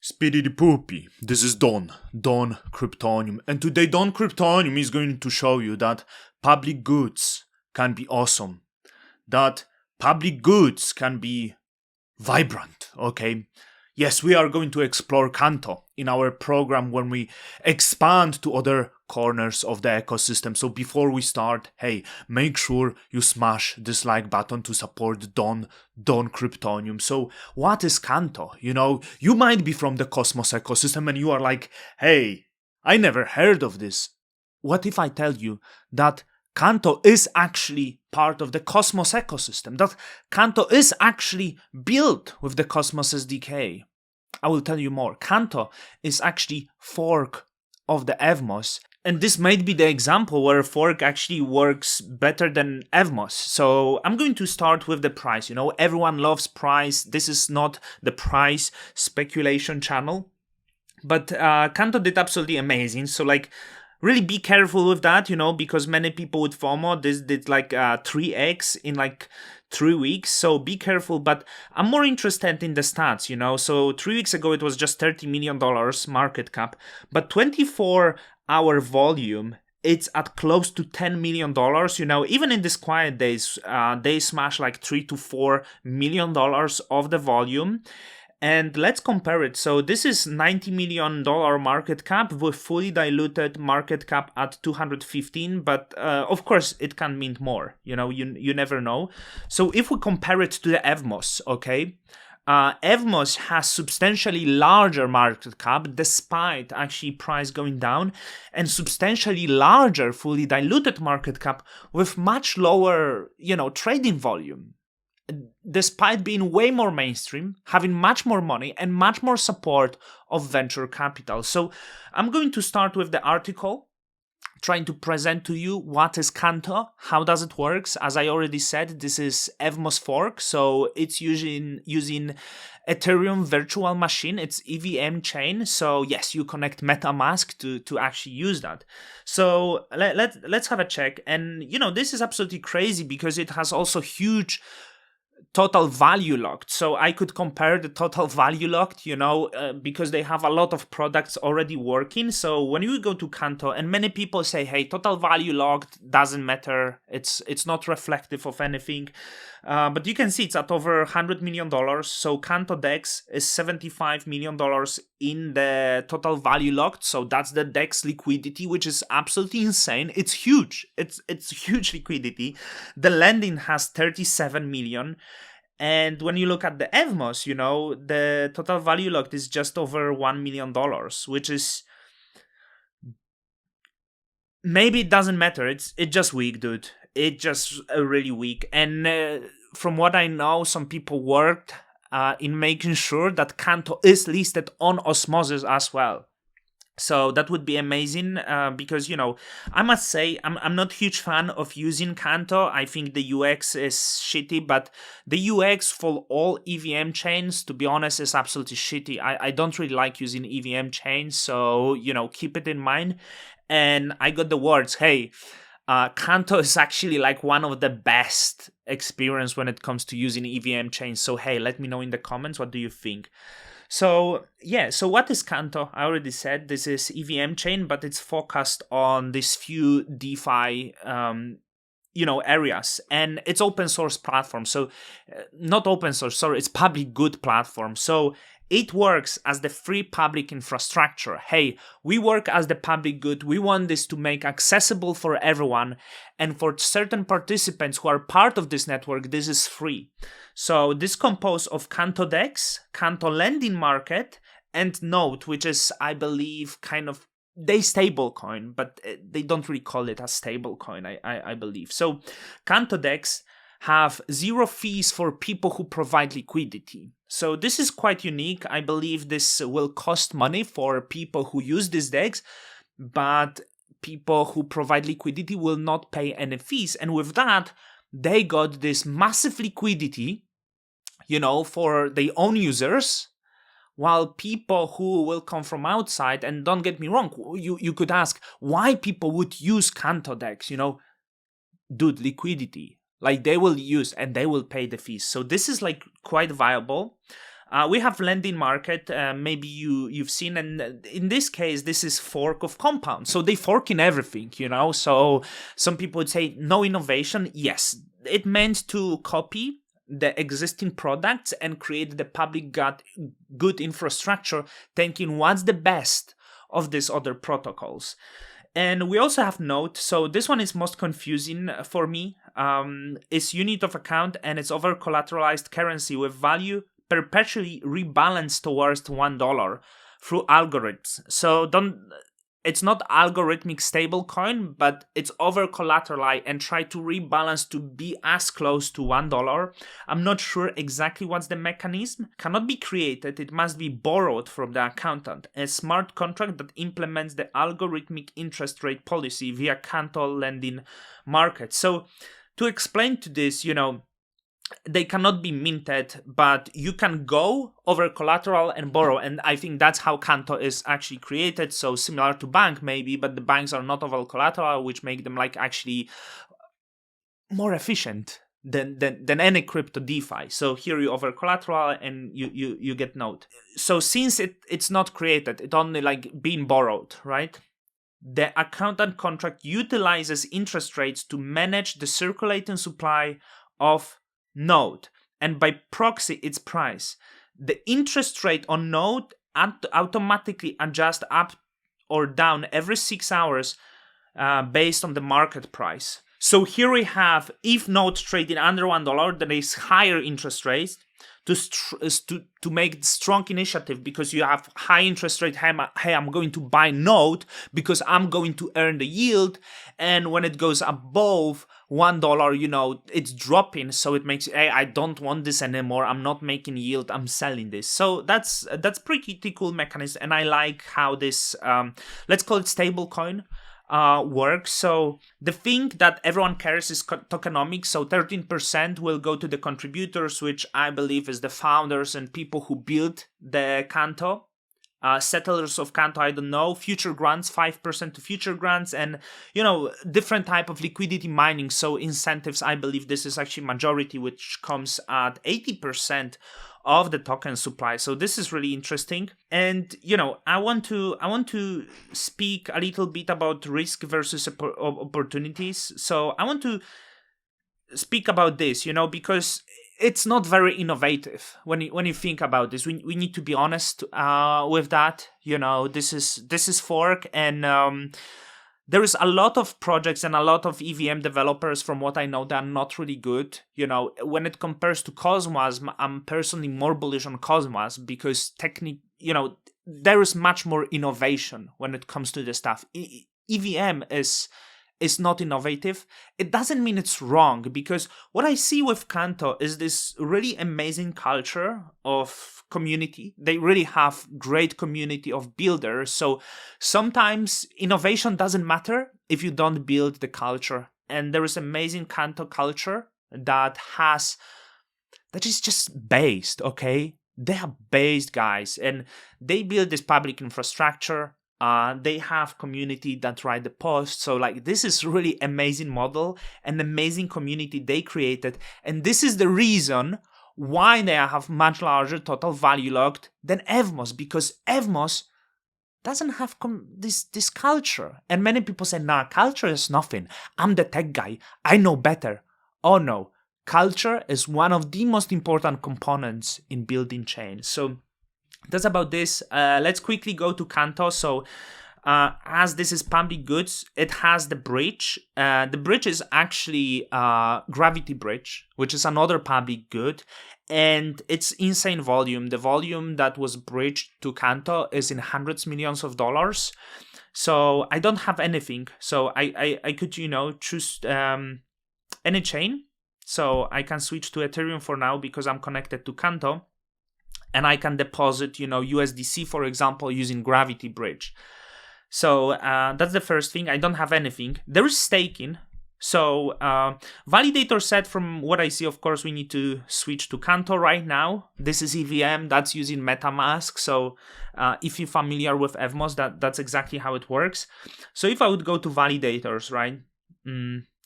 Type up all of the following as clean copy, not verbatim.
Speedy Poopy, this is Don Kryptonium, and today Don Kryptonium is going to show you that public goods can be awesome, that public goods can be vibrant, okay? Yes, we are going to explore Kanto in our program when we expand to other corners of the ecosystem. So before we start, hey, make sure you smash this like button to support Don Kryptonium. So what is Kanto? You might be from the Cosmos ecosystem and you are like, hey, I never heard of this. What if I tell you that Kanto is actually part of the Cosmos ecosystem, that Kanto is actually built with the Cosmos SDK? I will tell you more. Kanto is actually fork of the Evmos, and this might be the example where fork actually works better than Evmos. So I'm going to start with the price. Everyone loves price. This is not the price speculation channel, but Kanto did absolutely amazing. So really be careful with that, because many people with FOMO, this did 3x in 3 weeks. So be careful, but I'm more interested in the stats, So 3 weeks ago, it was just $30 million market cap, but 24-hour volume, it's at close to $10 million. Even in these quiet days, they smash $3 to $4 million of the volume. And let's compare it. So this is $90 million market cap with fully diluted market cap at 215. But of course, it can mean more. You never know. So if we compare it to the Evmos, okay, Evmos has substantially larger market cap despite actually price going down, and substantially larger fully diluted market cap with much lower, trading volume, despite being way more mainstream, having much more money and much more support of venture capital. So I'm going to start with the article, trying to present to you what is Kanto, how does it work. As I already said, this is Evmos fork, so it's using Ethereum virtual machine. It's EVM chain. So yes, you connect MetaMask to actually use that. So let's have a check. And this is absolutely crazy because it has also huge total value locked. So I could compare the total value locked, because they have a lot of products already working. So when you go to Kanto, and many people say, hey, total value locked doesn't matter. It's not reflective of anything. But you can see it's at over $100 million. So Kanto Dex is $75 million in the total value locked. So that's the Dex liquidity, which is absolutely insane. It's huge. It's huge liquidity. The lending has 37 million. And when you look at the Evmos, the total value locked is just over $1 million, which is, maybe it doesn't matter. It's just weak, dude. It's just really weak. And from what I know, some people worked in making sure that Kanto is listed on Osmosis as well. So that would be amazing because, I must say, I'm not a huge fan of using Kanto. I think the UX is shitty, but the UX for all EVM chains, to be honest, is absolutely shitty. I don't really like using EVM chains, so, keep it in mind. And I got the words, hey, Kanto is actually one of the best experience when it comes to using EVM chains. So, hey, let me know in the comments, what do you think? So, so what is Kanto? I already said this is EVM chain, but it's focused on these few DeFi, areas. And it's open source platform. So, not open source, sorry, it's public good platform. So, it works as the free public infrastructure. Hey, we work as the public good. We want this to make accessible for everyone. And for certain participants who are part of this network, this is free. So this composed of Kanto Dex, Kanto Lending Market, and Node, which is, I believe, kind of they stablecoin, but they don't really call it a stablecoin, I believe. So Kanto Dex have zero fees for people who provide liquidity. So this is quite unique. I believe this will cost money for people who use this DEX, but people who provide liquidity will not pay any fees. And with that, they got this massive liquidity, for their own users, while people who will come from outside, and don't get me wrong, you could ask why people would use Kanto Dex, dude, liquidity. They will use and they will pay the fees. So this is quite viable. We have lending market. Maybe you've seen, and in this case, this is fork of compound. So they fork in everything, So some people would say no innovation. Yes, it meant to copy the existing products and create the public good infrastructure, thinking what's the best of these other protocols. And we also have Node. So this one is most confusing for me. It's unit of account and it's over collateralized currency with value perpetually rebalanced towards $1 through algorithms. So it's not algorithmic stablecoin, but it's over collateralized and try to rebalance to be as close to $1. I'm not sure exactly what's the mechanism. Cannot be created. It must be borrowed from the accountant. A smart contract that implements the algorithmic interest rate policy via Kanto lending market. So to explain to this, they cannot be minted, but you can go over collateral and borrow. And I think that's how Kanto is actually created. So similar to bank maybe, but the banks are not over collateral, which make them like actually more efficient than any crypto DeFi. So here you over collateral and you get Node. So since it's not created, it only like being borrowed, right? The accountant contract utilizes interest rates to manage the circulating supply of Node, and by proxy its price. The interest rate on Node automatically adjusts up or down every 6 hours based on the market price. So here we have, if Node trading under $1, there is higher interest rates to make strong initiative, because you have high interest rate. Hey, I'm going to buy Node because I'm going to earn the yield, and when it goes above $1, it's dropping, so it makes, hey, I don't want this anymore, I'm not making yield, I'm selling this. So that's pretty cool mechanism, and I like how this let's call it stablecoin works. So the thing that everyone cares is tokenomics. So 13% will go to the contributors, which I believe is the founders and people who built the Kanto. Settlers of Kanto, I don't know. Future grants, 5% to future grants, and different type of liquidity mining. So incentives, I believe this is actually majority, which comes at 80% of the token supply. So this is really interesting. And I want to speak a little bit about risk versus opportunities. So I want to speak about this, because it's not very innovative when you think about this. We need to be honest with that. This is fork, and there is a lot of projects and a lot of EVM developers, from what I know, that are not really good. When it compares to Cosmos, I'm personally more bullish on Cosmos because there is much more innovation when it comes to the stuff. EVM is not innovative. It doesn't mean it's wrong, because what I see with Kanto is this really amazing culture of community. They really have great community of builders. So sometimes innovation doesn't matter if you don't build the culture. And there is amazing Kanto culture that is just based, okay? They are based guys, and they build this public infrastructure. They have community that write the posts. So this is really amazing model and amazing community they created. And this is the reason why they have much larger total value locked than Evmos, because Evmos doesn't have this culture. And many people say, nah, culture is nothing. I'm the tech guy. I know better. Oh no, culture is one of the most important components in building chains. So that's about this. Let's quickly go to Kanto. So as this is public goods, it has the bridge. The bridge is actually Gravity Bridge, which is another public good. And it's insane volume. The volume that was bridged to Kanto is in hundreds millions of dollars. So I don't have anything. So I could, choose any chain. So I can switch to Ethereum for now because I'm connected to Kanto. And I can deposit, USDC, for example, using Gravity Bridge. So that's the first thing. I don't have anything. There is staking. So validator said, from what I see, of course, we need to switch to Kanto right now. This is EVM. That's using MetaMask. So if you're familiar with Evmos, that's exactly how it works. So if I would go to validators, right?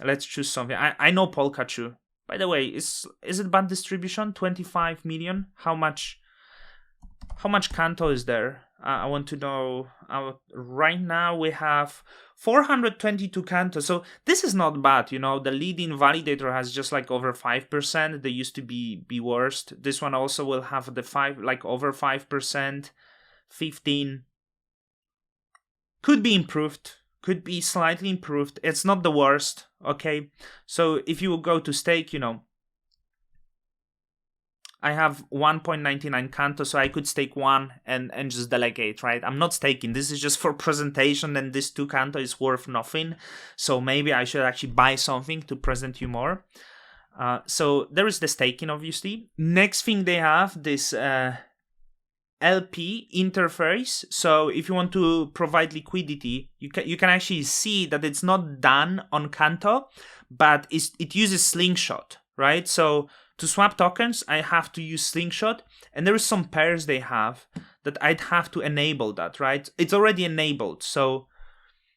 Let's choose something. I know Polkachu. By the way, is it band distribution? 25 million? How much how much Kanto is there? I want to know. Right now we have 422 Kanto, so this is not bad. The leading validator has just like over 5%. They used to be worst. This one also will have the over 5%, 15. Could be improved. Could be slightly improved. It's not the worst. Okay, so if you go to stake, I have 1.99 Kanto, so I could stake one and just delegate, right? I'm not staking. This is just for presentation, and this 2 Kanto is worth nothing. So maybe I should actually buy something to present you more. So there is the staking, obviously. Next thing they have, this LP interface. So if you want to provide liquidity, you can actually see that it's not done on Kanto, but it uses Slingshot, right? So to swap tokens, I have to use Slingshot, and there is some pairs they have that I'd have to enable that, right? It's already enabled, so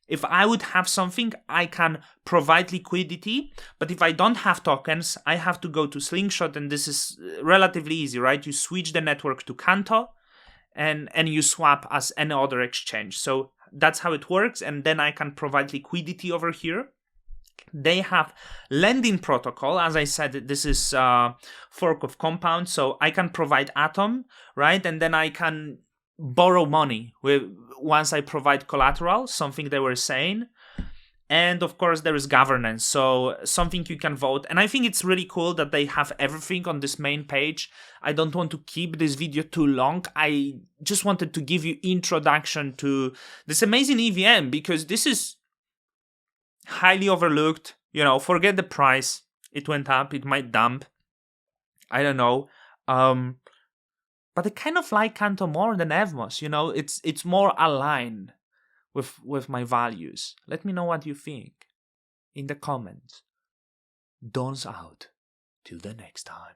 if I would have something, I can provide liquidity, but if I don't have tokens, I have to go to Slingshot, and this is relatively easy, right? You switch the network to Kanto, and you swap as any other exchange. So that's how it works, and then I can provide liquidity over here. They have lending protocol. As I said, this is fork of Compound, so I can provide Atom, right? And then I can borrow money once I provide collateral, something they were saying. And of course, there is governance, so something you can vote. And I think it's really cool that they have everything on this main page. I don't want to keep this video too long. I just wanted to give you introduction to this amazing EVM, because this is highly overlooked. Forget the price. It went up. It might dump. I don't know. But I kind of like Kanto more than Evmos. It's more aligned with my values. Let me know what you think in the comments. Don's out. Till the next time.